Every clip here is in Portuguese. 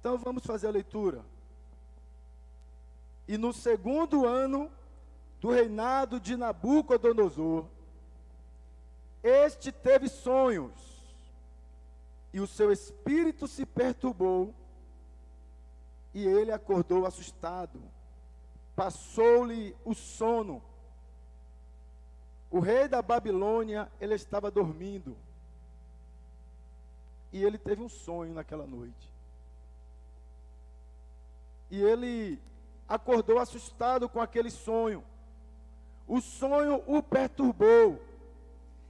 Então vamos fazer a leitura. E no segundo ano do reinado de Nabucodonosor, este teve sonhos, e o seu espírito se perturbou, e ele acordou assustado. Passou-lhe o sono. O rei da Babilônia, ele estava dormindo, e ele teve um sonho naquela noite. E ele acordou assustado com aquele sonho. O sonho o perturbou.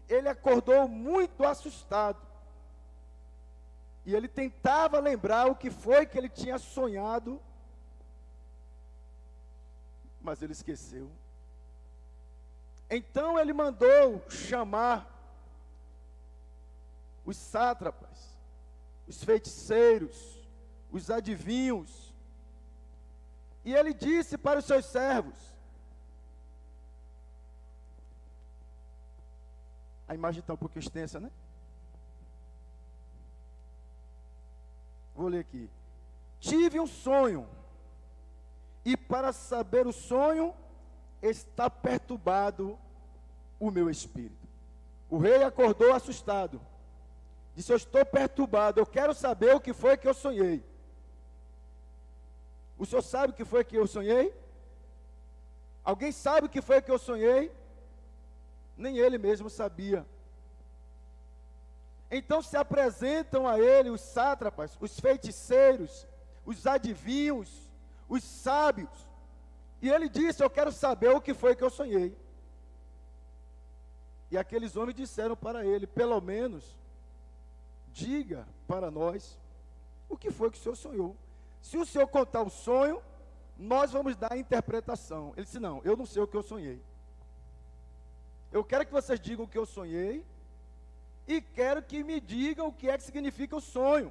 Ele acordou muito assustado. E ele tentava lembrar o que foi que ele tinha sonhado, mas ele esqueceu. Então ele mandou chamar os sátrapas, os feiticeiros, os adivinhos, e ele disse para os seus servos, a imagem está um pouquinho extensa, né? Vou ler aqui. Tive um sonho, e para saber o sonho, está perturbado o meu espírito. O rei acordou assustado. Disse, eu estou perturbado, eu quero saber o que foi que eu sonhei. O senhor sabe o que foi que eu sonhei? Alguém sabe o que foi que eu sonhei? Nem ele mesmo sabia. Então se apresentam a ele os sátrapas, os feiticeiros, os adivinhos, os sábios. E ele disse, eu quero saber o que foi que eu sonhei. E aqueles homens disseram para ele, pelo menos, diga para nós o que foi que o senhor sonhou. Se o senhor contar o sonho, nós vamos dar a interpretação. Ele disse, não, eu não sei o que eu sonhei. Eu quero que vocês digam o que eu sonhei, e quero que me digam o que é que significa o sonho.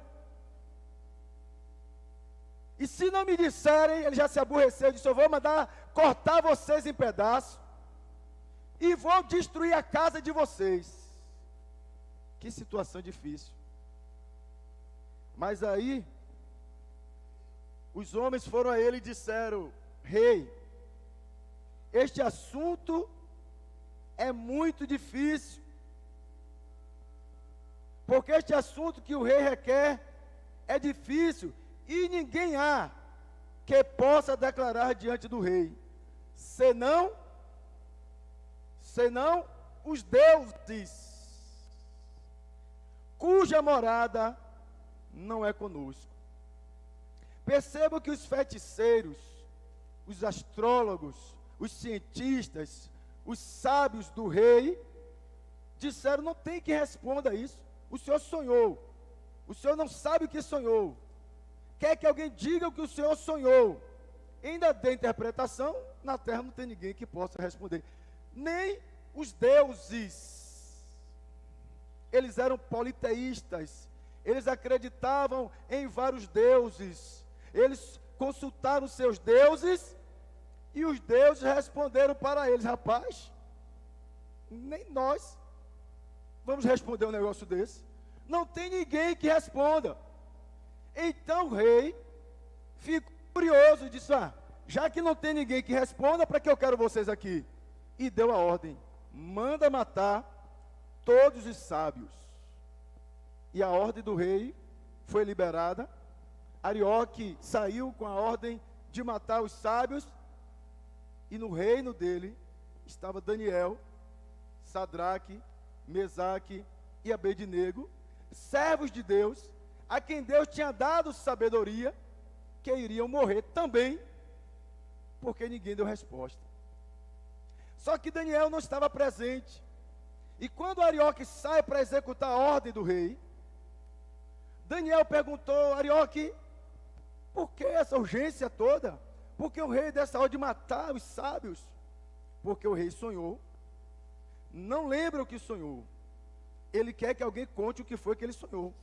E se não me disserem, ele já se aborreceu, disse, eu vou mandar cortar vocês em pedaços, e vou destruir a casa de vocês. Que situação difícil. Mas aí, os homens foram a ele e disseram, rei, este assunto é muito difícil, porque este assunto que o rei requer é difícil, e ninguém há que possa declarar diante do rei, senão os deuses, cuja morada não é conosco. Perceba que os feiticeiros, os astrólogos, os cientistas, os sábios do rei, disseram, não tem que responda a isso. O senhor sonhou, o senhor não sabe o que sonhou. Quer que alguém diga o que o senhor sonhou. Ainda dê interpretação, na terra não tem ninguém que possa responder. Nem os deuses. Eles eram politeístas, eles acreditavam em vários deuses. Eles consultaram seus deuses, e os deuses responderam para eles, rapaz, nem nós vamos responder um negócio desse. Não tem ninguém que responda. Então o rei ficou curioso e disse, já que não tem ninguém que responda, para que eu quero vocês aqui? E deu a ordem, manda matar todos os sábios. E a ordem do rei foi liberada. Arioque saiu com a ordem de matar os sábios, e no reino dele estava Daniel, Sadraque, Mesaque e Abednego, servos de Deus, a quem Deus tinha dado sabedoria, que iriam morrer também, porque ninguém deu resposta. Só que Daniel não estava presente, e quando Arioque sai para executar a ordem do rei, Daniel perguntou, Arioque, por que essa urgência toda? Por que o rei dessa ordem de matar os sábios? Porque o rei sonhou, não lembra o que sonhou, ele quer que alguém conte o que foi que ele sonhou,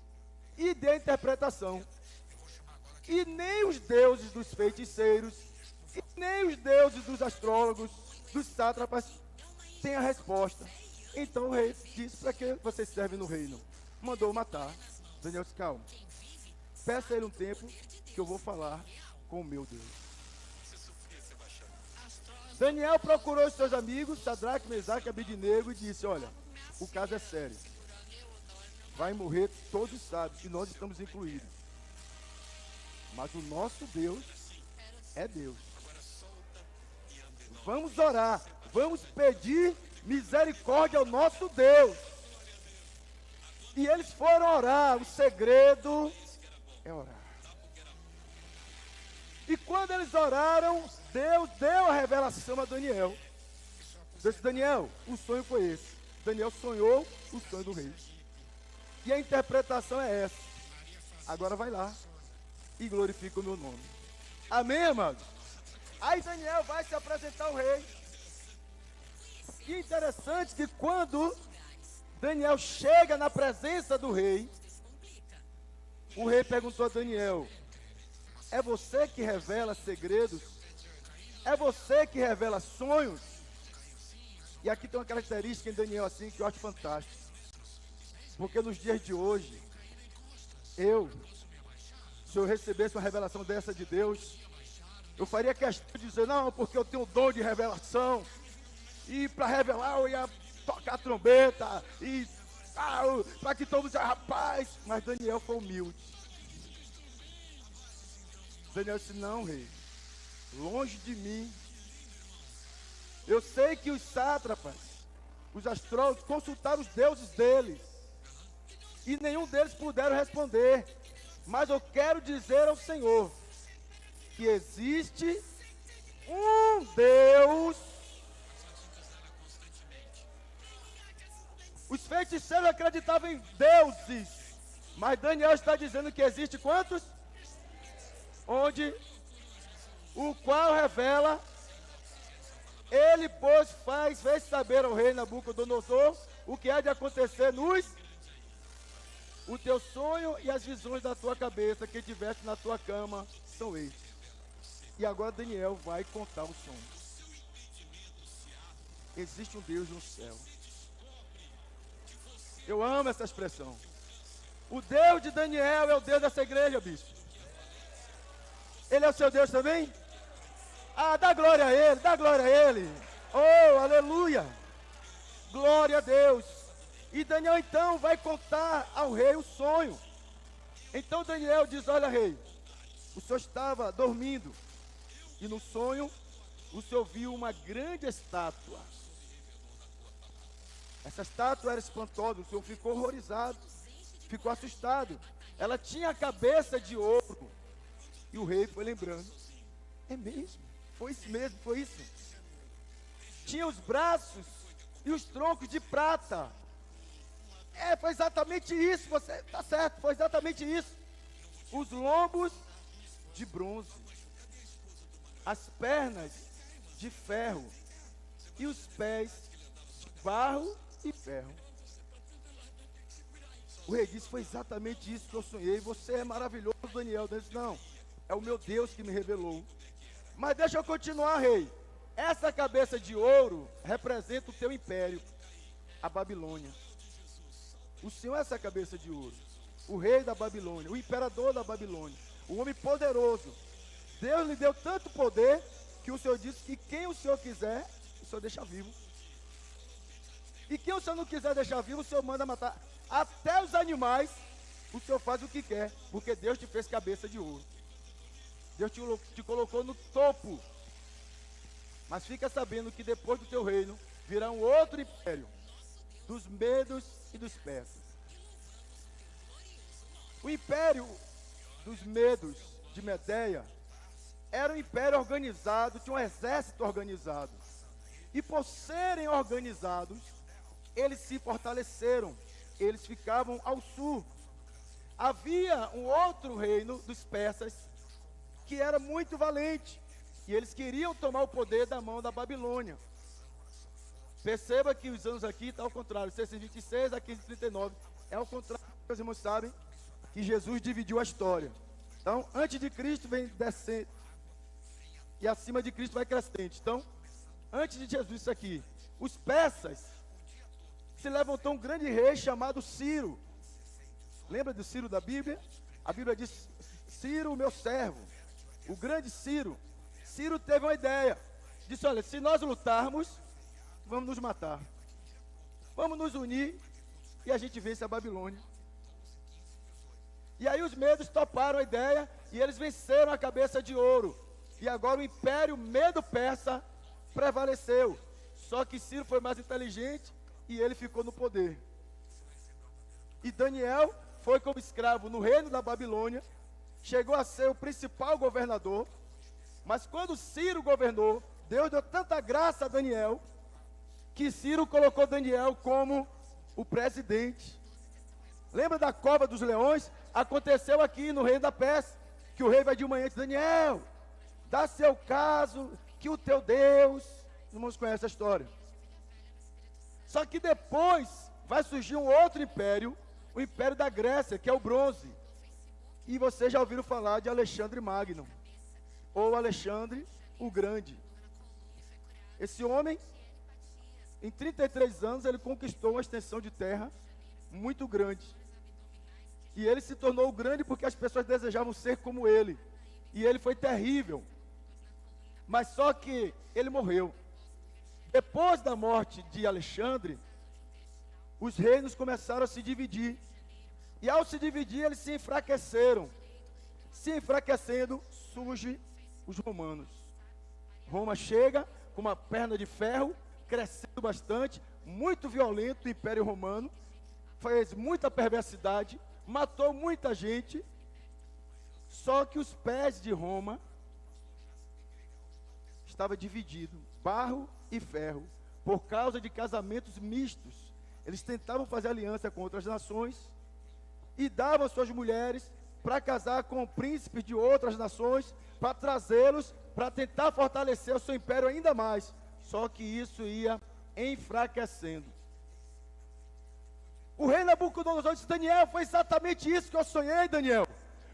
e dê a interpretação. E nem os deuses dos feiticeiros, e nem os deuses dos astrólogos, dos sátrapas, têm a resposta. Então o rei disse, para que vocês servem no reino? Mandou matar. Daniel disse, calma, peça a ele um tempo, que que eu vou falar com o meu Deus. Daniel procurou os seus amigos, Sadraque, Mesaque e Abednego, e disse: olha, o caso é sério. Vai morrer todos os sábios, e nós estamos incluídos. Mas o nosso Deus é Deus. Vamos orar, vamos pedir misericórdia ao nosso Deus. E eles foram orar, o segredo é orar. E quando eles oraram, Deus deu a revelação a Daniel. Deus disse: Daniel, o sonho foi esse. Daniel sonhou o sonho do rei. E a interpretação é essa. Agora vai lá e glorifica o meu nome. Amém, amados? Aí Daniel vai se apresentar ao rei. E interessante que quando Daniel chega na presença do rei, o rei perguntou a Daniel: é você que revela segredos? É você que revela sonhos? E aqui tem uma característica em Daniel assim que eu acho fantástico. Porque nos dias de hoje, se eu recebesse uma revelação dessa de Deus, eu faria questão de dizer: não, porque eu tenho o dom de revelação. E para revelar eu ia tocar a trombeta. E para que todos dizem: rapaz. Mas Daniel foi humilde. Daniel disse: não, rei, longe de mim. Eu sei que os sátrapas, os astrólogos, consultaram os deuses deles. E nenhum deles puderam responder. Mas eu quero dizer ao Senhor que existe um Deus. Os feiticeiros acreditavam em deuses. Mas Daniel está dizendo que existe quantos? Onde o qual revela, ele, pois, fez saber ao rei Nabucodonosor o que há de acontecer o teu sonho e as visões da tua cabeça que tiveste na tua cama são estes. E agora Daniel vai contar o sonho. Existe um Deus no céu. Eu amo essa expressão. O Deus de Daniel é o Deus dessa igreja, bispo. Ele é o seu Deus também? Dá glória a Ele, dá glória a Ele. Oh, aleluia. Glória a Deus. E Daniel então vai contar ao rei o sonho. Então Daniel diz: olha, rei, o senhor estava dormindo. E no sonho, o senhor viu uma grande estátua. Essa estátua era espantosa, o senhor ficou horrorizado, ficou assustado. Ela tinha a cabeça de ouro. E o rei foi lembrando: é mesmo, foi isso mesmo, foi isso. Tinha os braços e os troncos de prata. Foi exatamente isso, você está certo, foi exatamente isso. Os lombos de bronze, as pernas de ferro e os pés de barro e ferro. O rei disse: foi exatamente isso que eu sonhei. Você é maravilhoso, Daniel. Ele disse: não, é o meu Deus que me revelou. Mas deixa eu continuar, rei. Essa cabeça de ouro representa o teu império, a Babilônia. O Senhor é essa cabeça de ouro, o rei da Babilônia, o imperador da Babilônia, o homem poderoso. Deus lhe deu tanto poder que o Senhor disse que quem o Senhor quiser, o Senhor deixa vivo. E quem o Senhor não quiser deixar vivo, o Senhor manda matar. Até os animais, o Senhor faz o que quer, porque Deus te fez cabeça de ouro. Deus te colocou no topo. Mas fica sabendo que depois do teu reino virá um outro império, dos medos e dos persas. O império dos medos de Medeia era um império organizado, tinha um exército organizado. E por serem organizados, eles se fortaleceram, eles ficavam ao sul. Havia um outro reino dos persas que era muito valente, e eles queriam tomar o poder da mão da Babilônia. Perceba que os anos aqui estão ao contrário, 626 a 1539, é ao contrário. Os irmãos sabem que Jesus dividiu a história. Então, antes de Cristo vem descendo, e acima de Cristo vai crescente. Então, antes de Jesus isso aqui, os persas, se levantou um grande rei chamado Ciro. Lembra do Ciro da Bíblia? A Bíblia diz: Ciro, meu servo, o grande Ciro. Ciro teve uma ideia. Disse, olha, se nós lutarmos, vamos nos matar. Vamos nos unir e a gente vence a Babilônia. E aí os medos toparam a ideia e eles venceram a cabeça de ouro. E agora o império medo-persa prevaleceu. Só que Ciro foi mais inteligente e ele ficou no poder. E Daniel foi como escravo no reino da Babilônia, chegou a ser o principal governador, mas quando Ciro governou, Deus deu tanta graça a Daniel, que Ciro colocou Daniel como o presidente. Lembra da cova dos leões? Aconteceu aqui no reino da Pérsia, que o rei vai de manhã e diz, Daniel, dá seu caso, que o teu Deus... Os irmãos conhecem a história. Só que depois vai surgir um outro império, o império da Grécia, que é o bronze. E vocês já ouviram falar de Alexandre Magno, ou Alexandre o Grande. Esse homem, em 33 anos, ele conquistou uma extensão de terra muito grande. E ele se tornou grande porque as pessoas desejavam ser como ele. E ele foi terrível. Mas só que ele morreu. Depois da morte de Alexandre, os reinos começaram a se dividir. E ao se dividir, eles se enfraqueceram. Se enfraquecendo, surgem os romanos. Roma chega com uma perna de ferro, crescendo bastante, muito violento o Império Romano, fez muita perversidade, matou muita gente. Só que os pés de Roma estavam divididos, barro e ferro, por causa de casamentos mistos. Eles tentavam fazer aliança com outras nações e davam suas mulheres para casar com príncipes de outras nações, para trazê-los, para tentar fortalecer o seu império ainda mais. Só que isso ia enfraquecendo. O rei Nabucodonosor disse, Daniel, foi exatamente isso que eu sonhei, Daniel.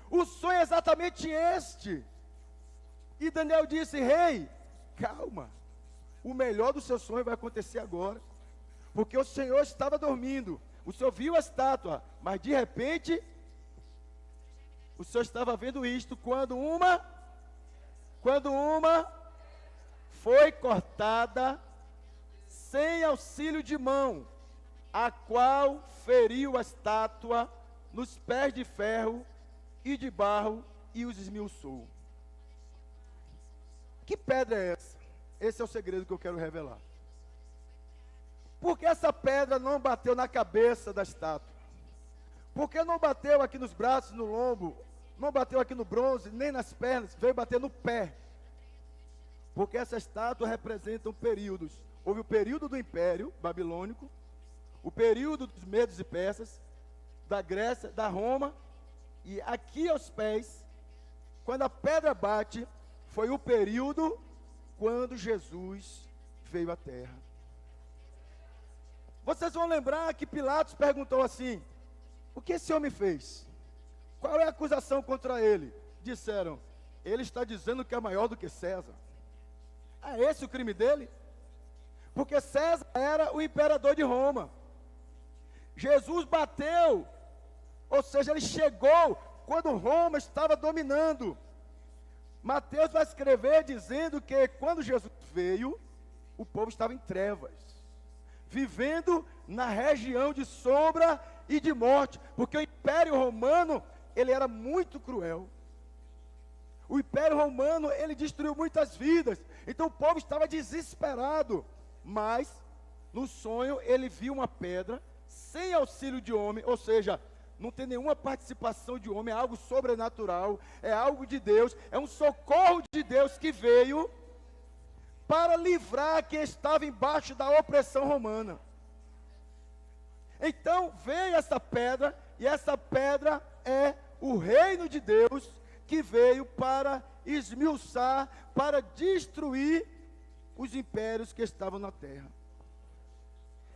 O sonho é exatamente este. E Daniel disse, rei, calma. O melhor do seu sonho vai acontecer agora. Porque o Senhor estava dormindo. O Senhor viu a estátua, mas de repente, o Senhor estava vendo isto quando uma foi cortada sem auxílio de mão, a qual feriu a estátua nos pés de ferro e de barro e os esmiuçou. Que pedra é essa? Esse é o segredo que eu quero revelar. Porque essa pedra não bateu na cabeça da estátua? Porque não bateu aqui nos braços, no lombo, não bateu aqui no bronze, nem nas pernas, veio bater no pé. Porque essa estátua representa períodos. Houve o período do Império Babilônico, o período dos Medos e Persas, da Grécia, da Roma, e aqui aos pés, quando a pedra bate, foi o período quando Jesus veio à terra. Vocês vão lembrar que Pilatos perguntou assim, o que esse homem fez? Qual é a acusação contra ele? Disseram, ele está dizendo que é maior do que César. É esse o crime dele? Porque César era o imperador de Roma. Jesus bateu, ou seja, ele chegou quando Roma estava dominando. Mateus vai escrever dizendo que quando Jesus veio, o povo estava em trevas, vivendo na região de sombra e de morte, porque o Império Romano, ele era muito cruel. O Império Romano, ele destruiu muitas vidas, então o povo estava desesperado, mas no sonho ele viu uma pedra, sem auxílio de homem, ou seja, não tem nenhuma participação de homem, é algo sobrenatural, é algo de Deus, é um socorro de Deus que veio para livrar quem estava embaixo da opressão romana. Então veio essa pedra, e essa pedra é o reino de Deus, que veio para esmiuçar, para destruir os impérios que estavam na terra.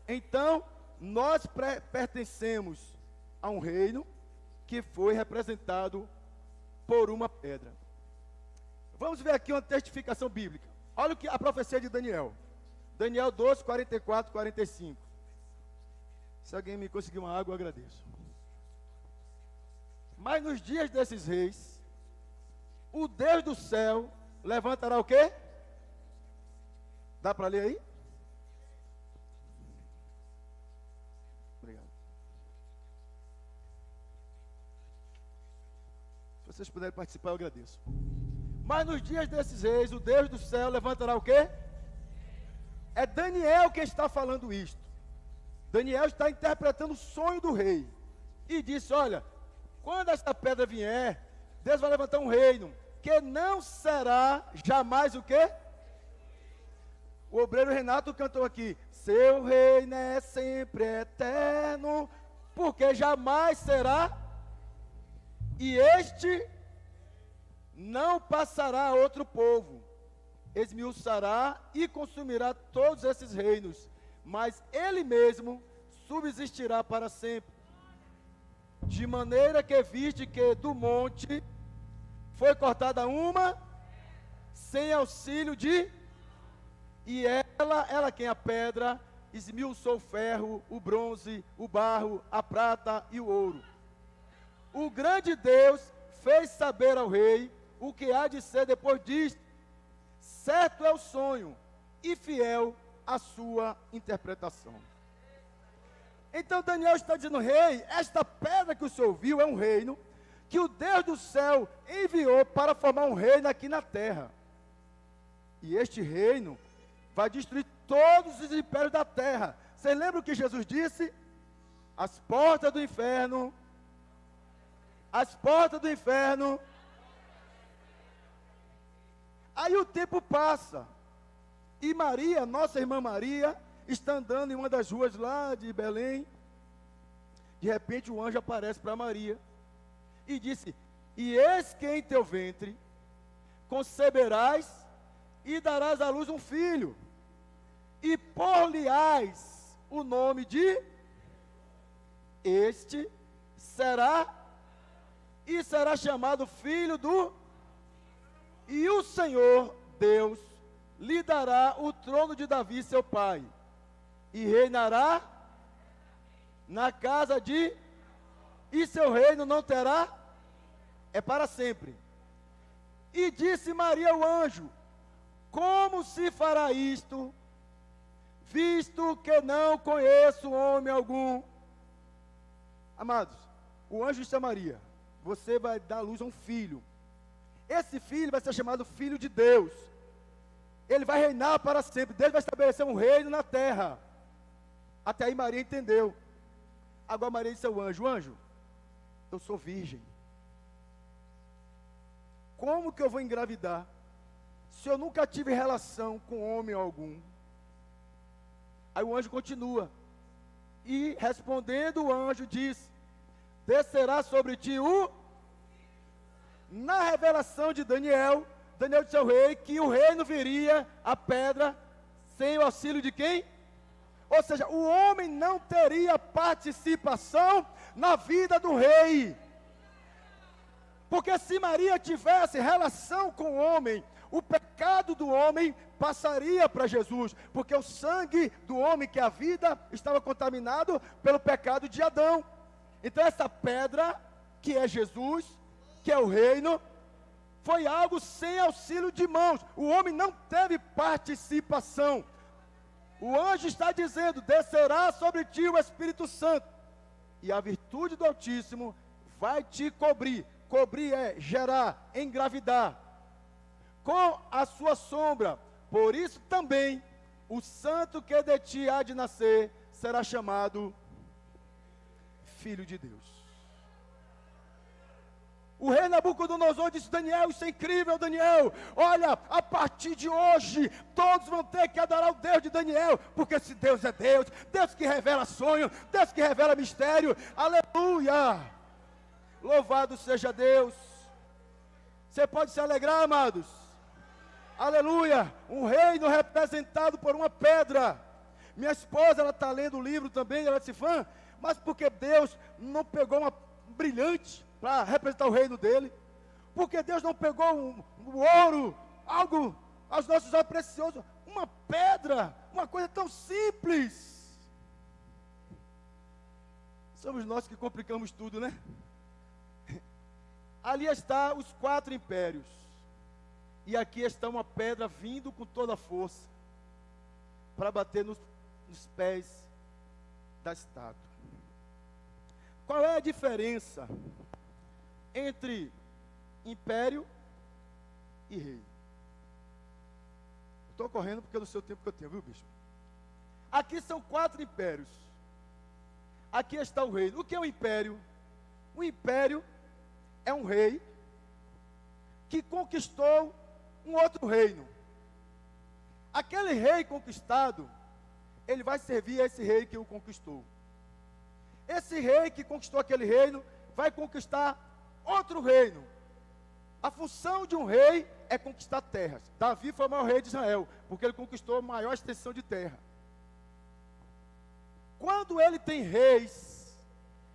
Então, nós pertencemos a um reino que foi representado por uma pedra. Vamos ver aqui uma testificação bíblica. Olha o que a profecia de Daniel. Daniel 12, 44, 45. Se alguém me conseguir uma água, eu agradeço. Mas nos dias desses reis, o Deus do céu levantará o quê? Dá para ler aí? Obrigado. Se vocês puderem participar, eu agradeço. Mas nos dias desses reis, o Deus do céu levantará o quê? É Daniel quem está falando isto. Daniel está interpretando o sonho do rei. E disse, olha, quando esta pedra vier, Deus vai levantar um reino, que não será jamais o quê? O obreiro Renato cantou aqui, seu reino é sempre eterno, porque jamais será, e este não passará a outro povo, esmiuçará e consumirá todos esses reinos, mas ele mesmo subsistirá para sempre. De maneira que viste que do monte foi cortada uma, sem auxílio de, e ela quem? A pedra, esmiuçou o ferro, o bronze, o barro, a prata e o ouro. O grande Deus fez saber ao rei o que há de ser depois disto. Certo é o sonho e fiel a sua interpretação. Então Daniel está dizendo, rei, esta pedra que o senhor viu é um reino que o Deus do céu enviou para formar um reino aqui na terra. E este reino vai destruir todos os impérios da terra. Vocês lembram o que Jesus disse? As portas do inferno, aí o tempo passa, e Maria, nossa irmã Maria, está andando em uma das ruas lá de Belém. De repente o anjo aparece para Maria e disse, e eis que em teu ventre conceberás e darás à luz um filho, e por-lhe-ás o nome de, este será chamado filho do, e o Senhor Deus lhe dará o trono de Davi seu pai, e reinará na casa de, e seu reino não terá, é para sempre. E disse Maria ao anjo, como se fará isto, visto que não conheço homem algum? Amados, o anjo disse a Maria, você vai dar à luz a um filho. Esse filho vai ser chamado Filho de Deus. Ele vai reinar para sempre. Deus vai estabelecer um reino na terra. Até aí Maria entendeu. Agora Maria disse ao anjo, anjo, eu sou virgem. Como que eu vou engravidar se eu nunca tive relação com homem algum? Aí o anjo continua. E respondendo o anjo diz, descerá sobre ti o... Na revelação de Daniel, Daniel disse ao rei que o reino viria a pedra sem o auxílio de quem? Ou seja, o homem não teria participação na vida do rei. Porque se Maria tivesse relação com o homem, o pecado do homem passaria para Jesus. Porque o sangue do homem, que é a vida, estava contaminado pelo pecado de Adão. Então essa pedra, que é Jesus, que é o reino, foi algo sem auxílio de mãos. O homem não teve participação. O anjo está dizendo, descerá sobre ti o Espírito Santo, e a virtude do Altíssimo vai te cobrir. Cobrir é gerar, engravidar, com a sua sombra. Por isso também, o santo que de ti há de nascer, será chamado Filho de Deus. O rei Nabucodonosor disse, Daniel, isso é incrível, Daniel. Olha, a partir de hoje, todos vão ter que adorar o Deus de Daniel. Porque se Deus é Deus, Deus que revela sonho, Deus que revela mistério. Aleluia! Louvado seja Deus. Você pode se alegrar, amados. Aleluia! Um reino representado por uma pedra. Minha esposa, ela está lendo o livro também, ela disse, fã, mas porque Deus não pegou uma brilhante para representar o reino dele? Porque Deus não pegou um ouro, algo aos nossos olhos precioso, uma pedra, uma coisa tão simples? Somos nós que complicamos tudo, né? ali está os 4 impérios. E aqui está uma pedra vindo com toda a força para bater nos pés da estátua. Qual é a diferença entre império e rei? Estou correndo porque é do seu tempo que eu tenho, viu, bispo? Aqui são 4 impérios. Aqui está o reino. O que é o império? O império é um rei que conquistou um outro reino. Aquele rei conquistado, ele vai servir a esse rei que o conquistou. Esse rei que conquistou aquele reino vai conquistar outro reino. A função de um rei é conquistar terras. Davi foi o maior rei de Israel, porque ele conquistou a maior extensão de terra. Quando ele tem reis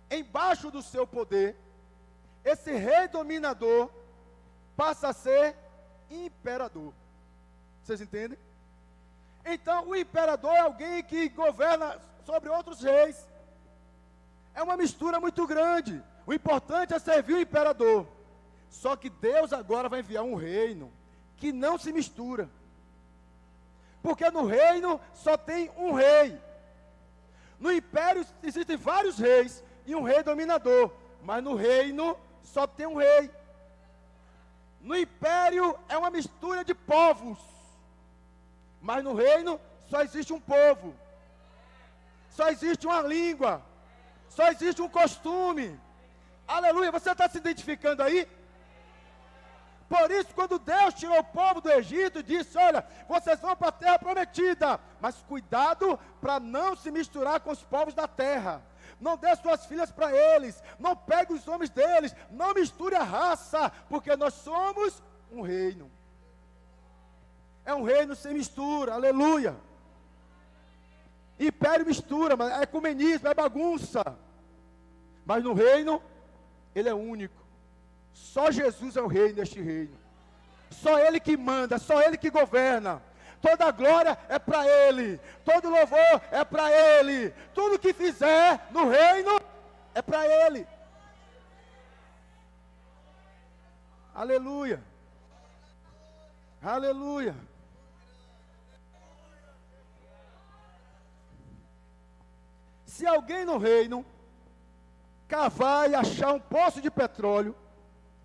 embaixo do seu poder, esse rei dominador passa a ser imperador. Vocês entendem? Então, o imperador é alguém que governa sobre outros reis. É uma mistura muito grande. O importante é servir o imperador. Só que Deus agora vai enviar um reino que não se mistura. Porque no reino só tem um rei. No império existem vários reis e um rei dominador. Mas no reino só tem um rei. No império é uma mistura de povos. Mas no reino só existe um povo. Só existe uma língua. Só existe um costume. Aleluia, você está se identificando aí? Por isso, quando Deus tirou o povo do Egito e disse: olha, vocês vão para a terra prometida, mas cuidado para não se misturar com os povos da terra. Não dê suas filhas para eles, não pegue os homens deles, não misture a raça, porque nós somos um reino. É um reino sem mistura, aleluia. Império mistura, mas é ecumenismo, é bagunça. Mas no reino, ele é único. Só Jesus é o rei neste reino. Só Ele que manda, só Ele que governa. Toda a glória é para Ele. Todo louvor é para Ele. Tudo que fizer no reino é para Ele. Aleluia. Aleluia. Se alguém no reino cavar e achar um poço de petróleo,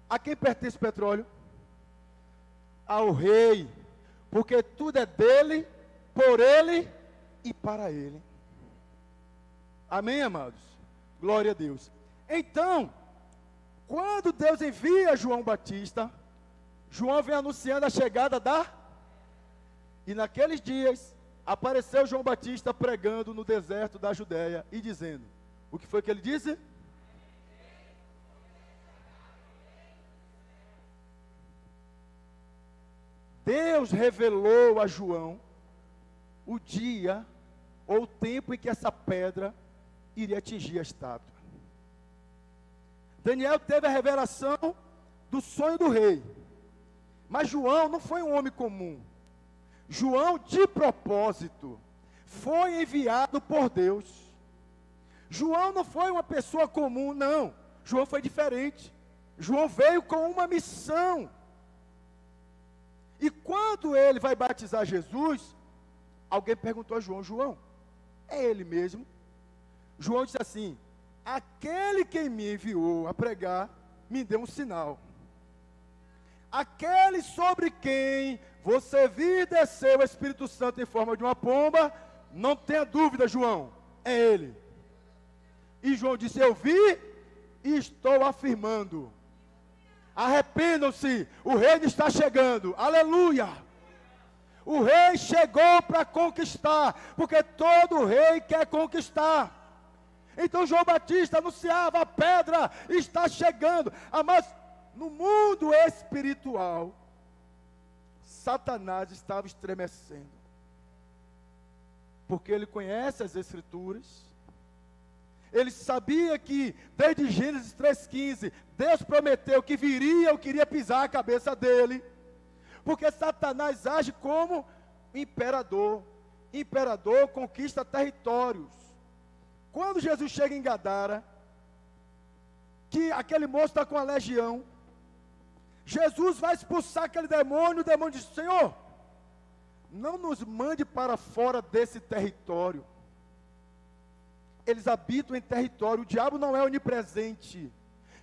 a quem pertence o petróleo? Ao rei, porque tudo é dele, por ele e para ele. Amém, amados? Glória a Deus. Então, quando Deus envia João Batista, João vem anunciando a chegada e naqueles dias, apareceu João Batista pregando no deserto da Judéia e dizendo, o que foi que ele disse? Deus revelou a João o dia ou o tempo em que essa pedra iria atingir a estátua. Daniel teve a revelação do sonho do rei. Mas João não foi um homem comum. João, de propósito, foi enviado por Deus. João não foi uma pessoa comum, não. João foi diferente. João veio com uma missão. E quando ele vai batizar Jesus, alguém perguntou a João: João, é ele mesmo? João disse assim: aquele que me enviou a pregar, me deu um sinal. Aquele sobre quem você viu descer o Espírito Santo em forma de uma pomba, não tenha dúvida, João, é ele. E João disse: eu vi e estou afirmando. Arrependam-se, o reino está chegando, aleluia. O rei chegou para conquistar, porque todo rei quer conquistar. Então João Batista anunciava: a pedra está chegando. Mas no mundo espiritual, Satanás estava estremecendo, porque ele conhece as Escrituras. Ele sabia que desde Gênesis 3,15, Deus prometeu que viria, eu queria pisar a cabeça dele, porque Satanás age como imperador. Imperador conquista territórios. Quando Jesus chega em Gadara, que aquele moço está com a legião, Jesus vai expulsar aquele demônio, o demônio diz: Senhor, não nos mande para fora desse território. Eles habitam em território, o diabo não é onipresente,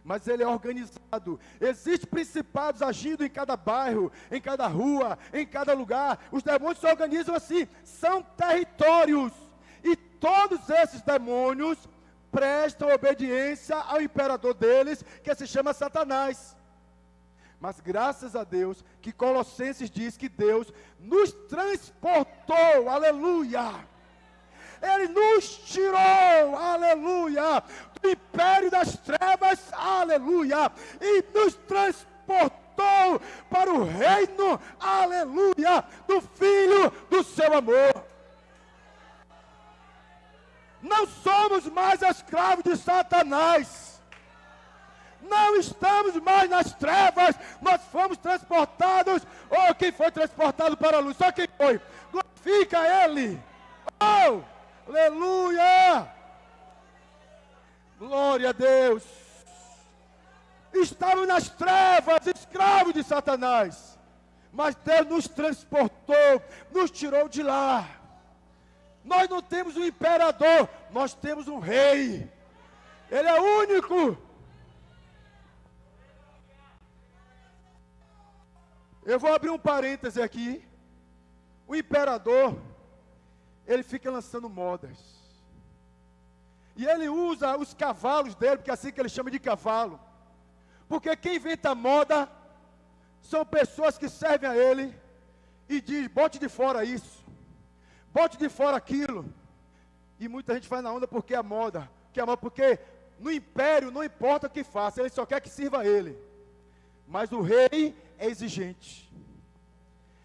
mas ele é organizado. Existem principados agindo em cada bairro, em cada rua, em cada lugar. Os demônios se organizam assim, são territórios. E todos esses demônios prestam obediência ao imperador deles, que se chama Satanás. Mas graças a Deus, que Colossenses diz que Deus nos transportou, aleluia. Ele nos tirou, aleluia, do império das trevas, aleluia, e nos transportou para o reino, aleluia, do Filho do seu amor. Não somos mais escravos de Satanás. Não estamos mais nas trevas, nós fomos transportados. Oh, quem foi transportado para a luz? Só quem foi? Glorifica Ele. Oh, aleluia! Glória a Deus. Estávamos nas trevas, escravos de Satanás, mas Deus nos transportou, nos tirou de lá. Nós não temos um imperador, nós temos um rei. Ele é único. Eu vou abrir um parêntese aqui. O imperador, ele fica lançando modas. E ele usa os cavalos dele, porque é assim que ele chama de cavalo. Porque quem inventa moda são pessoas que servem a ele e diz: bote de fora isso, bote de fora aquilo. E muita gente vai na onda porque é moda, porque no império não importa o que faça, ele só quer que sirva a ele. Mas o rei é exigente.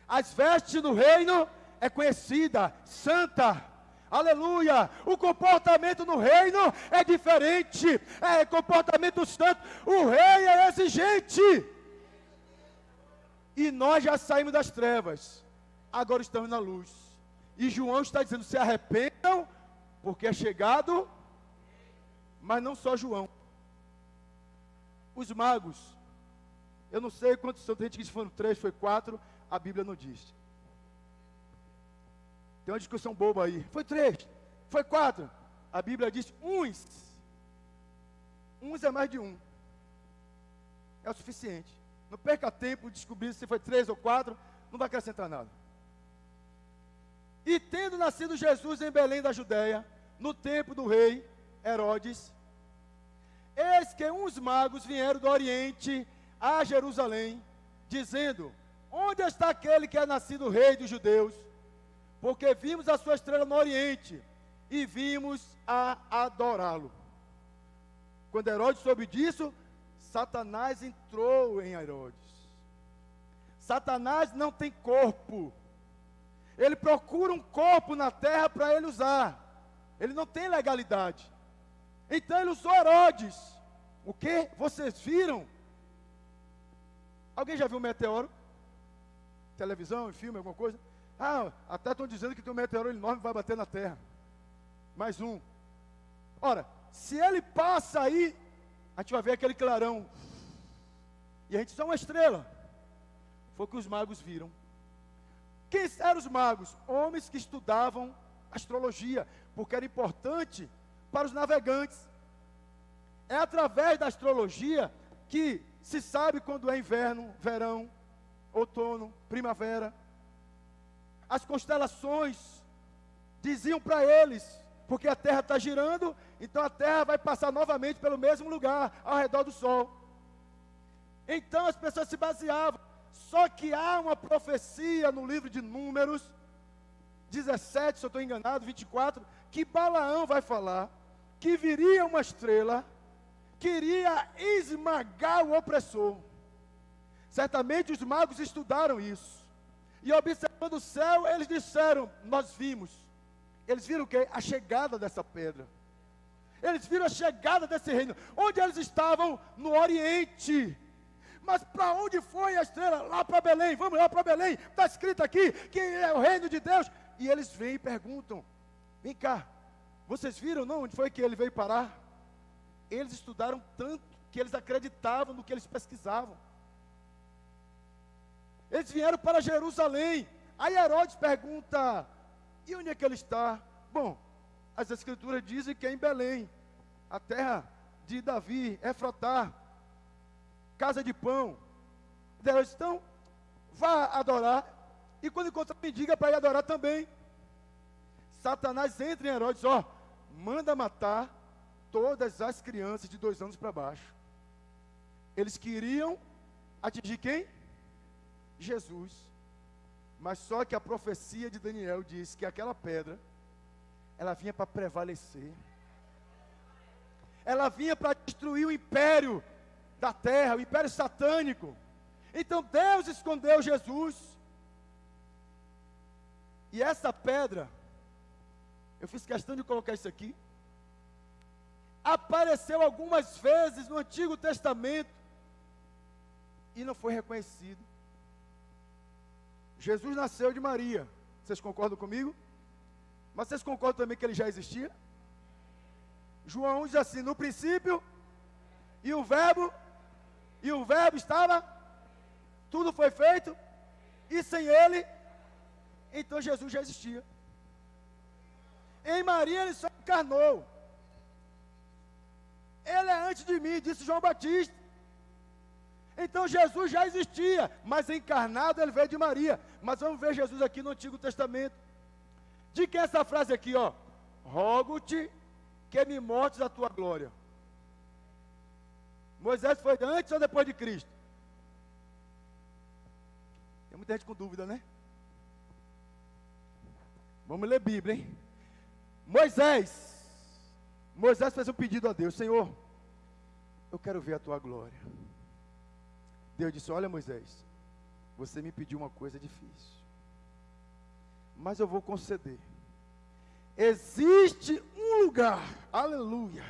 As vestes do reino é conhecida, santa, aleluia. O comportamento no reino é diferente, é comportamento santo. O rei é exigente. E nós já saímos das trevas, agora estamos na luz. E João está dizendo: se arrependam, porque é chegado. Mas não só João, os magos, eu não sei quantos são, tem gente que diz que foram 3, foi 4, a Bíblia não diz. Tem uma discussão boba aí, foi 3, foi 4, a Bíblia diz uns é mais de um, é o suficiente. Não perca tempo de descobrir se foi 3 ou 4, não vai acrescentar nada. E tendo nascido Jesus em Belém da Judéia, no tempo do rei Herodes, eis que uns magos vieram do Oriente a Jerusalém, dizendo: onde está aquele que é nascido rei dos judeus? Porque vimos a sua estrela no Oriente, e vimos a adorá-lo. Quando Herodes soube disso, Satanás entrou em Herodes. Satanás não tem corpo. Ele procura um corpo na terra para ele usar. Ele não tem legalidade. Então ele usou Herodes. O quê? Vocês viram? Alguém já viu um meteoro? Televisão, em filme, alguma coisa? Ah, até estão dizendo que tem um meteoro enorme que vai bater na terra. Mais um. Ora, se ele passa aí, a gente vai ver aquele clarão. E a gente só uma estrela. Foi o que os magos viram. Quem eram os magos? Homens que estudavam astrologia, porque era importante para os navegantes. É através da astrologia que se sabe quando é inverno, verão, outono, primavera. As constelações diziam para eles, porque a Terra está girando, então a Terra vai passar novamente pelo mesmo lugar, ao redor do Sol. Então as pessoas se baseavam. Só que há uma profecia no livro de Números 17, se eu estou enganado, 24, que Balaão vai falar que viria uma estrela que iria esmagar o opressor. Certamente os magos estudaram isso. E observando o céu, eles disseram: nós vimos. Eles viram o quê? A chegada dessa pedra. Eles viram a chegada desse reino. Onde eles estavam? No Oriente. Mas para onde foi a estrela? Lá para Belém. Vamos lá para Belém. Está escrito aqui que é o reino de Deus. E eles vêm e perguntam: vem cá, vocês viram não? Onde foi que ele veio parar? Eles estudaram tanto que eles acreditavam no que eles pesquisavam. Eles vieram para Jerusalém. Aí Herodes pergunta: e onde é que ele está? Bom, as escrituras dizem que é em Belém, a terra de Davi, Efratá, casa de pão. Herodes, então, vá adorar, e quando encontrar me diga para ir adorar também. Satanás entra em Herodes, manda matar todas as crianças de 2 anos para baixo. Eles queriam atingir quem? Jesus. Mas só que a profecia de Daniel diz que aquela pedra, ela vinha para prevalecer. Ela vinha para destruir o império da terra, o império satânico. Então Deus escondeu Jesus. E essa pedra, eu fiz questão de colocar isso aqui, apareceu algumas vezes no Antigo Testamento e não foi reconhecido. Jesus nasceu de Maria, vocês concordam comigo? Mas vocês concordam também que ele já existia? João diz assim: no princípio, e o verbo estava, tudo foi feito, e sem ele, então Jesus já existia. Em Maria ele só encarnou. Ele é antes de mim, disse João Batista. Então Jesus já existia, mas encarnado ele veio de Maria. Mas vamos ver Jesus aqui no Antigo Testamento. De que essa frase aqui, rogo-te que me mostres a tua glória. Moisés foi antes ou depois de Cristo? Tem muita gente com dúvida, né? Vamos ler Bíblia, hein? Moisés fez um pedido a Deus: Senhor, eu quero ver a tua glória. Deus disse: olha, Moisés, você me pediu uma coisa difícil, mas eu vou conceder. Existe um lugar, aleluia,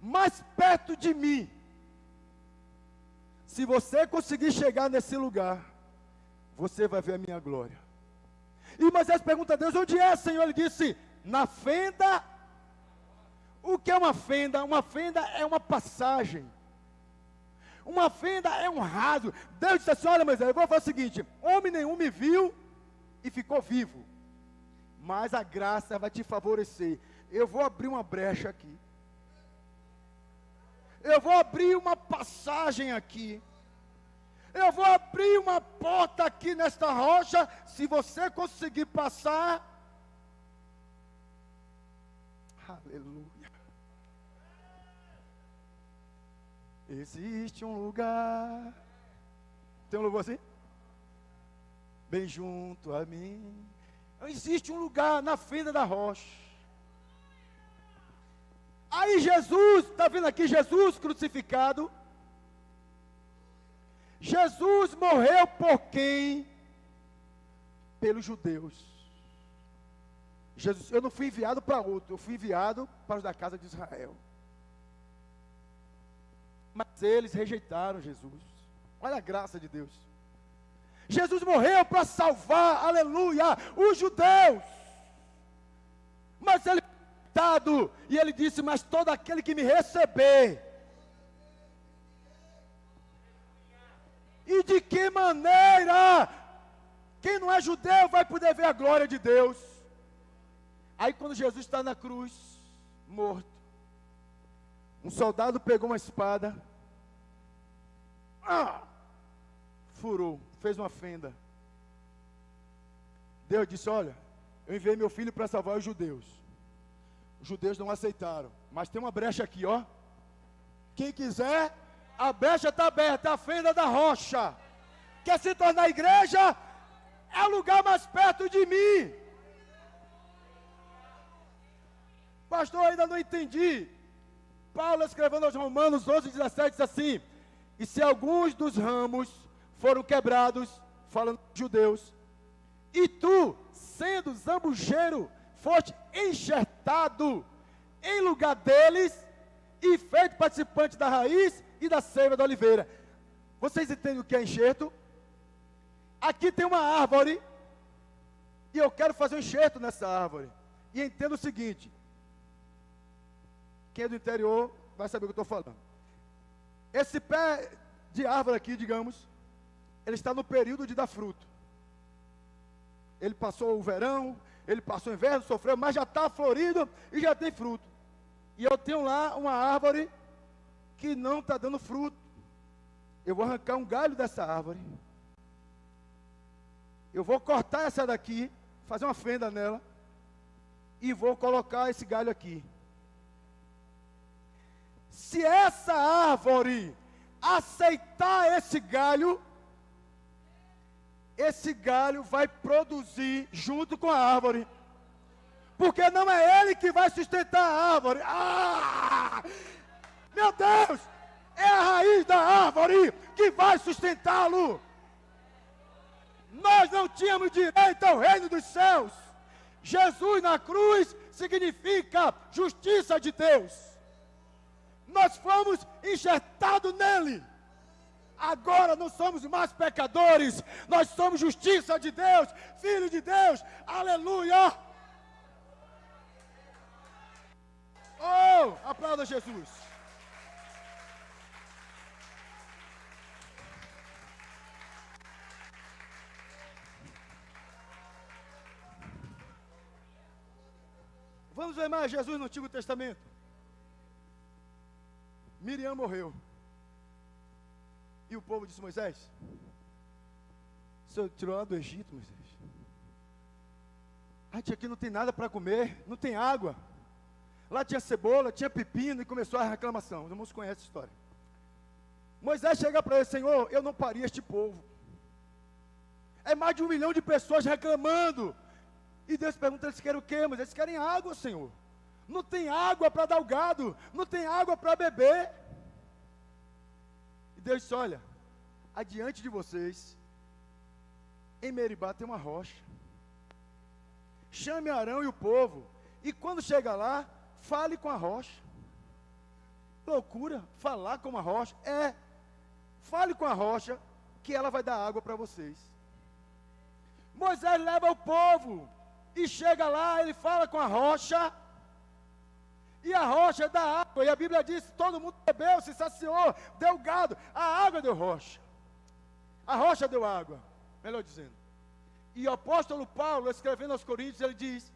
mais perto de mim. Se você conseguir chegar nesse lugar, você vai ver a minha glória. E Moisés pergunta a Deus: onde é, Senhor? Ele disse: na fenda. O que é uma fenda? Uma fenda é uma passagem. Uma fenda é um raso. Deus disse assim: olha, Moisés, eu vou fazer o seguinte: homem nenhum me viu e ficou vivo, mas a graça vai te favorecer. Eu vou abrir uma brecha aqui. Eu vou abrir uma passagem aqui. Eu vou abrir uma porta aqui nesta rocha. Se você conseguir passar, aleluia. Existe um lugar. Tem um louvor assim? Bem junto a mim. Existe um lugar na fenda da rocha. Aí Jesus, está vendo aqui Jesus crucificado? Jesus morreu por quem? Pelos judeus. Jesus, eu não fui enviado para outro, eu fui enviado para os da casa de Israel. Mas eles rejeitaram Jesus. Olha a graça de Deus. Jesus morreu para salvar, aleluia, os judeus. Mas ele foi rejeitado, e ele disse: mas todo aquele que me receber. E de que maneira? Quem não é judeu vai poder ver a glória de Deus. Aí quando Jesus está na cruz, morto, um soldado pegou uma espada, furou, fez uma fenda. Deus disse: olha, eu enviei meu filho para salvar os judeus. Os judeus não aceitaram, mas tem uma brecha aqui, quem quiser, a brecha está aberta, a fenda da rocha. Quer se tornar igreja? É o lugar mais perto de mim. Pastor, ainda não entendi. Paulo, escrevendo aos Romanos 11:17, diz assim: e se alguns dos ramos foram quebrados, falando de judeus, e tu, sendo zambujeiro, foste enxertado em lugar deles, e feito participante da raiz e da seiva da oliveira. Vocês entendem o que é enxerto? Aqui tem uma árvore, e eu quero fazer um enxerto nessa árvore. E entenda o seguinte: quem é do interior vai saber o que eu estou falando. Esse pé de árvore aqui, digamos, ele está no período de dar fruto. Ele passou o verão, ele passou o inverno, sofreu, mas já está florido e já tem fruto. E eu tenho lá uma árvore que não está dando fruto. Eu vou arrancar um galho dessa árvore. Eu vou cortar essa daqui, fazer uma fenda nela, e vou colocar esse galho aqui. Se essa árvore aceitar esse galho vai produzir junto com a árvore. Porque não é ele que vai sustentar a árvore. Meu Deus! É a raiz da árvore que vai sustentá-lo. Nós não tínhamos direito ao reino dos céus. Jesus na cruz significa justiça de Deus. Nós fomos enxertados nele. Agora não somos mais pecadores, nós somos justiça de Deus, filho de Deus, aleluia! Oh, aplauda Jesus! Vamos ver mais Jesus no Antigo Testamento. Miriam morreu. E o povo disse: Moisés, o Senhor tirou lá do Egito, Moisés. A gente aqui não tem nada para comer, não tem água. Lá tinha cebola, tinha pepino, e começou a reclamação. Os irmãos conhecem a história. Moisés chega para ele: Senhor, eu não paria este povo. É mais de 1 milhão de pessoas reclamando. E Deus pergunta: eles querem o quê? Mas eles querem água, Senhor. Não tem água para dar ao gado, não tem água para beber. E Deus disse: olha, adiante de vocês, em Meribá tem uma rocha. Chame Arão e o povo, e quando chega lá, fale com a rocha. Loucura, falar com uma rocha. Fale com a rocha, que ela vai dar água para vocês. Moisés leva o povo, e chega lá, ele fala com a rocha, e a rocha dá água, e a Bíblia diz: todo mundo bebeu, se saciou, deu gado, a água deu rocha, a rocha deu água, melhor dizendo. E o apóstolo Paulo, escrevendo aos Coríntios, ele diz: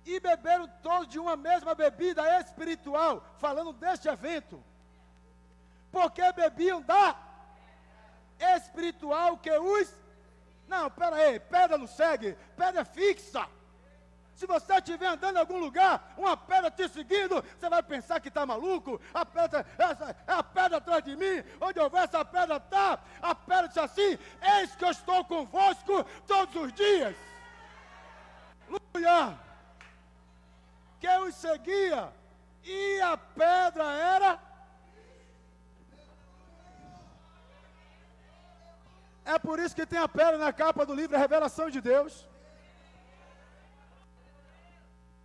e beberam todos de uma mesma bebida espiritual, falando deste evento, porque bebiam da espiritual que os... Não, pera aí, pedra não segue, pedra é fixa. Se você estiver andando em algum lugar, uma pedra te seguindo, você vai pensar que está maluco. A pedra, essa é a pedra atrás de mim, onde houver essa pedra está. A pedra diz assim: eis que eu estou convosco todos os dias. Aleluia! Que os seguia, e a pedra era... É por isso que tem a pedra na capa do livro, a revelação de Deus.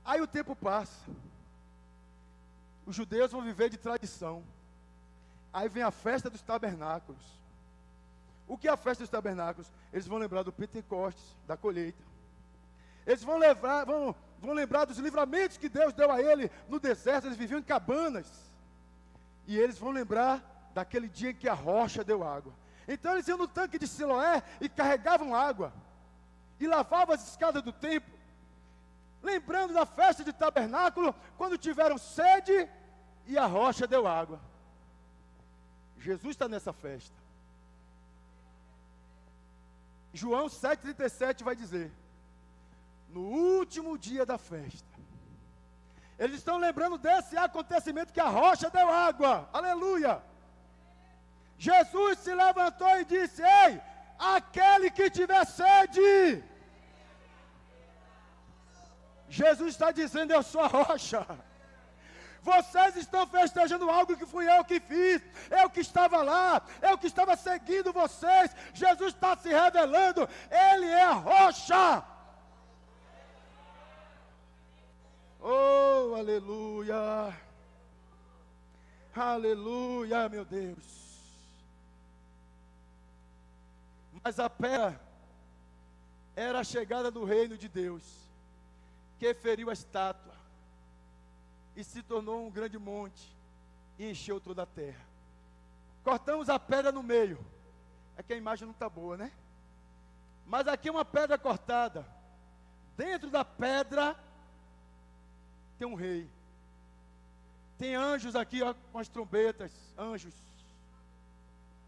Aí o tempo passa. Os judeus vão viver de tradição. Aí vem a festa dos tabernáculos. O que é a festa dos tabernáculos? Eles vão lembrar do Pentecostes, da colheita. Eles vão lembrar dos livramentos que Deus deu a ele no deserto. Eles viviam em cabanas. E eles vão lembrar daquele dia em que a rocha deu água. Então eles iam no tanque de Siloé e carregavam água. E lavavam as escadas do templo. Lembrando da festa de tabernáculo, quando tiveram sede e a rocha deu água. Jesus está nessa festa. João 7,37 vai dizer: no último dia da festa, eles estão lembrando desse acontecimento que a rocha deu água. Aleluia! Jesus se levantou e disse: ei, aquele que tiver sede... Jesus está dizendo: eu sou a rocha. Vocês estão festejando algo que fui eu que fiz, eu que estava lá, eu que estava seguindo vocês. Jesus está se revelando, Ele é a rocha. Oh, aleluia, aleluia, meu Deus. Mas a pedra era a chegada do reino de Deus, que feriu a estátua e se tornou um grande monte e encheu toda a terra. Cortamos a pedra no meio. É que a imagem não está boa, né? Mas aqui é uma pedra cortada. Dentro da pedra tem um rei. Tem anjos aqui, ó, com as trombetas, anjos.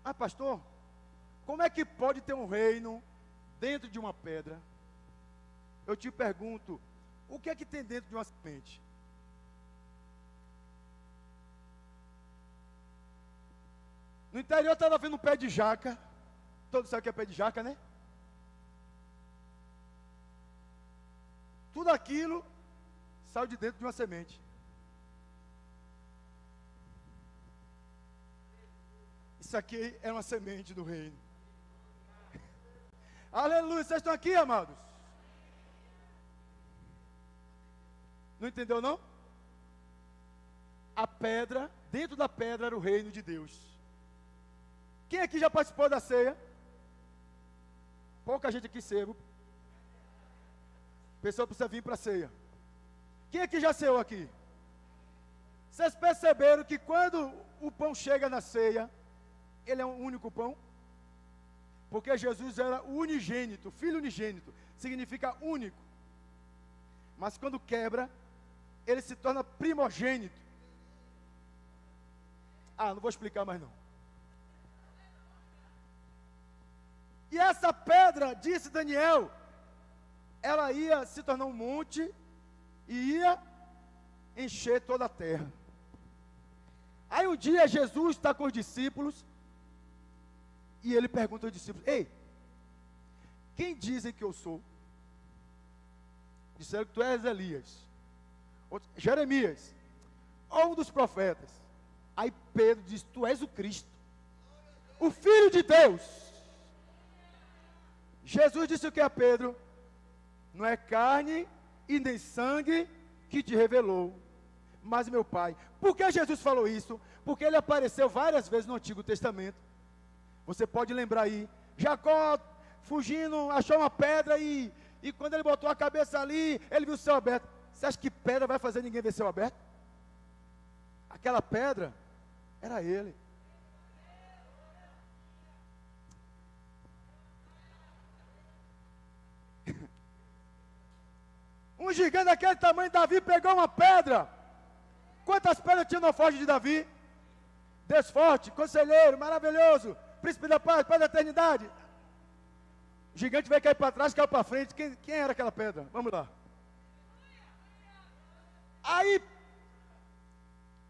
Ah, pastor, como é que pode ter um reino dentro de uma pedra? Eu te pergunto, o que é que tem dentro de uma semente? No interior eu estava vendo um pé de jaca. Todos sabem o que é pé de jaca, né? Tudo aquilo saiu de dentro de uma semente. Isso aqui é uma semente do reino. Aleluia, vocês estão aqui, amados? Não entendeu, não? A pedra, dentro da pedra era o reino de Deus. Quem aqui já participou da ceia? Pouca gente aqui ceia. A pessoa precisa vir para a ceia. Quem aqui já ceou aqui? Vocês perceberam que quando o pão chega na ceia, ele é um único pão? Porque Jesus era o unigênito, filho unigênito, significa único. Mas quando quebra, ele se torna primogênito. Ah, não vou explicar mais não. E essa pedra, disse Daniel, ela ia se tornar um monte e ia encher toda a terra. Aí um dia Jesus está com os discípulos e ele pergunta aos discípulos: ei, quem dizem que eu sou? Disseram que tu és Elias, Jeremias, ou um dos profetas. Aí Pedro diz: tu és o Cristo, o Filho de Deus. Jesus disse o que a Pedro? Não é carne e nem sangue que te revelou, mas meu Pai. Por que Jesus falou isso? Porque ele apareceu várias vezes no Antigo Testamento. Você pode lembrar aí, Jacó fugindo, achou uma pedra e quando ele botou a cabeça ali, ele viu o céu aberto. Você acha que pedra vai fazer ninguém ver céu aberto? Aquela pedra era ele. Um gigante daquele tamanho, Davi pegou uma pedra. Quantas pedras tinha na forja de Davi? Deus forte, conselheiro, maravilhoso, príncipe da paz, pai da eternidade. O gigante vai cair para trás, caiu para frente. Quem era aquela pedra? Vamos lá. Aí,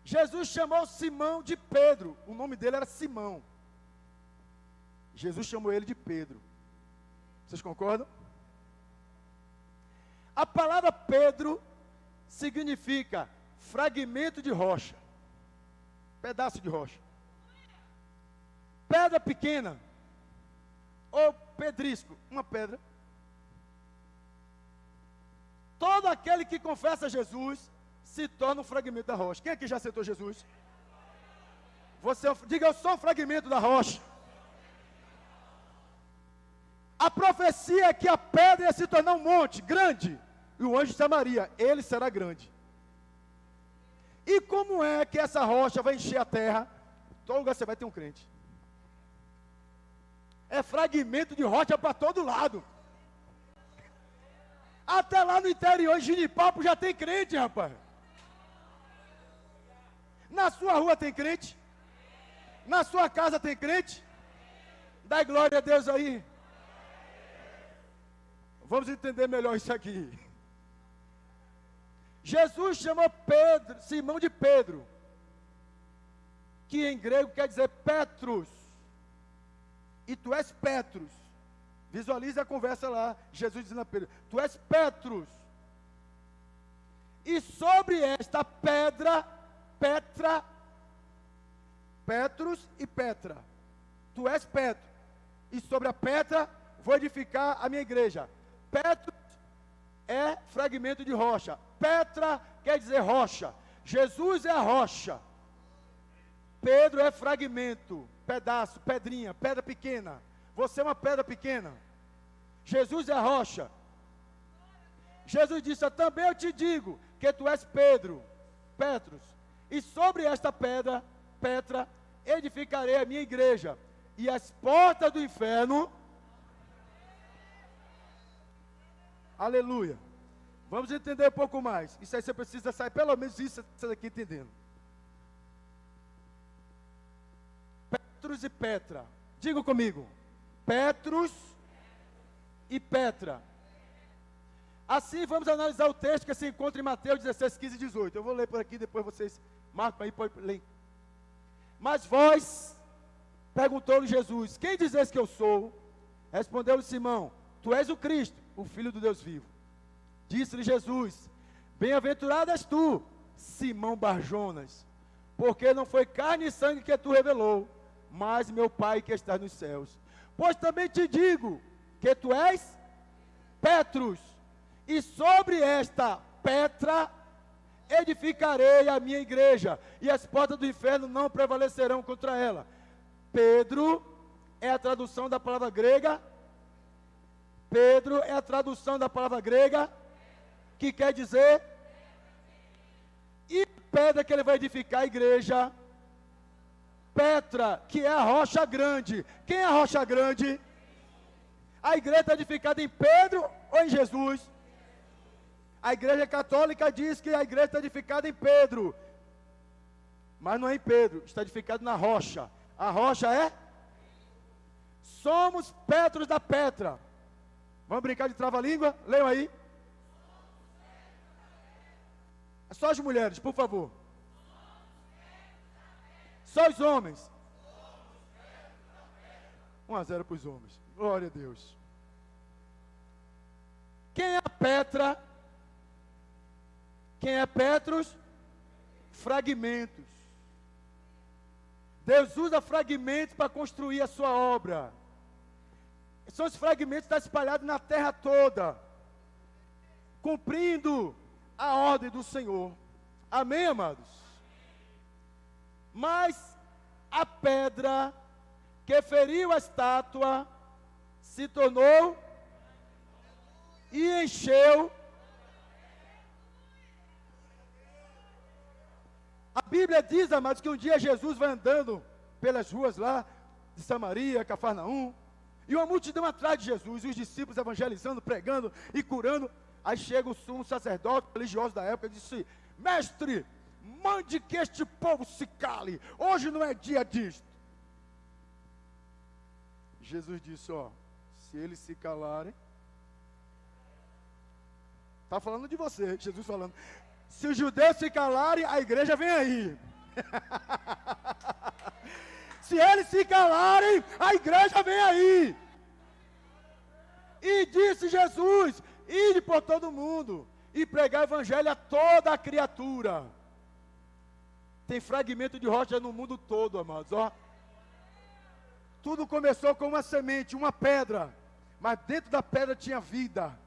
Jesus chamou Simão de Pedro. O nome dele era Simão. Jesus chamou ele de Pedro. Vocês concordam? A palavra Pedro significa fragmento de rocha, pedaço de rocha, pedra pequena, ou pedrisco, uma pedra. Todo aquele que confessa Jesus se torna um fragmento da rocha. Quem aqui já aceitou Jesus? Diga: eu sou um fragmento da rocha. A profecia é que a pedra ia se tornar um monte grande, e o anjo chamaria: ele será grande. E como é que essa rocha vai encher a terra? Todo lugar você vai ter um crente. É fragmento de rocha para todo lado. Até lá no interior, em Ginipapo, já tem crente, rapaz. Na sua rua tem crente? Na sua casa tem crente? Dá glória a Deus aí. Vamos entender melhor isso aqui. Jesus chamou Simão de Pedro, que em grego quer dizer Petrus. E tu és Petrus. Visualize a conversa lá, Jesus dizendo a Pedro: tu és Petrus. E sobre esta pedra, Petra, Petrus e Petra. Tu és Petro. E sobre a Petra vou edificar a minha igreja. Petrus é fragmento de rocha. Petra quer dizer rocha. Jesus é a rocha. Pedro é fragmento, pedaço, pedrinha, pedra pequena. Você é uma pedra pequena. Jesus é a rocha. Jesus disse: também eu te digo que tu és Pedro, Petrus, e sobre esta pedra, Petra, edificarei a minha igreja, e as portas do inferno. Aleluia. Vamos entender um pouco mais. Isso aí você precisa sair, pelo menos isso daqui entendendo. Petrus e Petra. Diga comigo. Petrus e Petra. Assim, vamos analisar o texto que se encontra em Mateus 16, 15 e 18. Eu vou ler por aqui, depois vocês marcam aí, pode ler. Mas vós, perguntou-lhe Jesus, quem dizes que eu sou? Respondeu-lhe Simão, tu és o Cristo, o Filho do Deus vivo. Disse-lhe Jesus, bem-aventurado és tu, Simão Barjonas, porque não foi carne e sangue que tu revelou, mas meu Pai que está nos céus. Pois também te digo que tu és Petrus, e sobre esta Petra edificarei a minha igreja, e as portas do inferno não prevalecerão contra ela. Pedro é a tradução da palavra grega. Pedro é a tradução da palavra grega, que quer dizer, e pedra que ele vai edificar a igreja, Petra, que é a rocha grande. Quem é a rocha grande? A igreja está edificada em Pedro ou em Jesus? A igreja católica diz que a igreja está edificada em Pedro, mas não é em Pedro, está edificado na rocha. A rocha é? Somos Petros da Petra. Vamos brincar de trava-língua? Leiam aí. Só as mulheres, por favor. Só os homens. 1-0 para os homens. Glória a Deus. Quem é a Petra? Quem é Petrus? Fragmentos. Deus usa fragmentos para construir a sua obra. São os fragmentos que estão espalhados na terra toda, cumprindo a ordem do Senhor. Amém, amados? Mas a pedra que feriu a estátua se tornou e encheu. A Bíblia diz, amados, que um dia Jesus vai andando pelas ruas lá de Samaria, Cafarnaum, e uma multidão atrás de Jesus, e os discípulos evangelizando, pregando e curando. Aí chega o sumo sacerdote religioso da época e disse, mestre, mande que este povo se cale, hoje não é dia disto. Jesus disse, se eles se calarem, está falando de você, Jesus falando, se os judeus se calarem, a igreja vem aí. Se eles se calarem, a igreja vem aí. E disse Jesus, ide por todo mundo e pregar o evangelho a toda a criatura. Tem fragmento de rocha no mundo todo, amados, Tudo começou com uma semente, uma pedra, mas dentro da pedra tinha vida.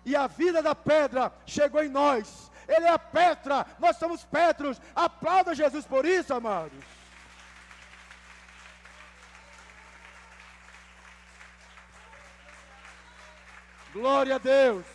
E a vida da pedra chegou em nós. Ele é a Petra, nós somos Petros. Aplauda Jesus por isso, amados. Glória a Deus.